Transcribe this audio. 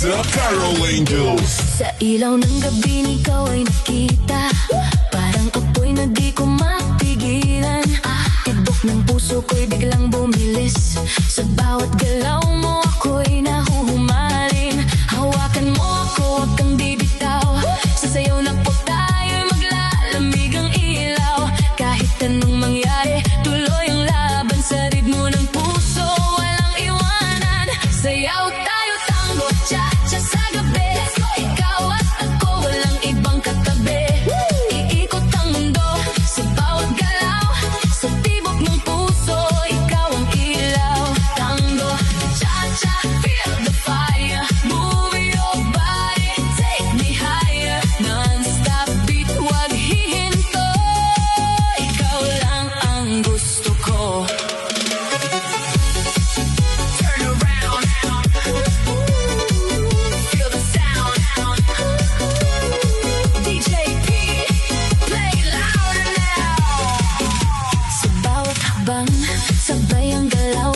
The Carol Angels. Sa ilaw ng gabi ikaw ay nakita, parang apoy na di ko mapigilan. Tibok ng puso ko'y biglang bumilis, sa bawat galaw mo ako'y nahuhumaling. Hawakan mo ako, wag kang bibitaw, sasayaw na po tayo'y maglalamig ang ilaw. Kahit anong mangyari, tuloy ang laban sa ritmo ng puso, walang iwanan. Sayaw tayo, tango, cha-cha sa gabi. Ikaw at ako, walang ibang katabi. Iikot ang mundo sa bawat galaw, sa tibok ng puso, ikaw ang ilaw. Tango, cha-cha, feel the fire, move your body, take me higher. Non-stop beat, wag hihinto, ikaw lang ang gusto ko. Turn around, feel the sound. DJ P, play louder now. Sa bawat habang, sabay ang galaw,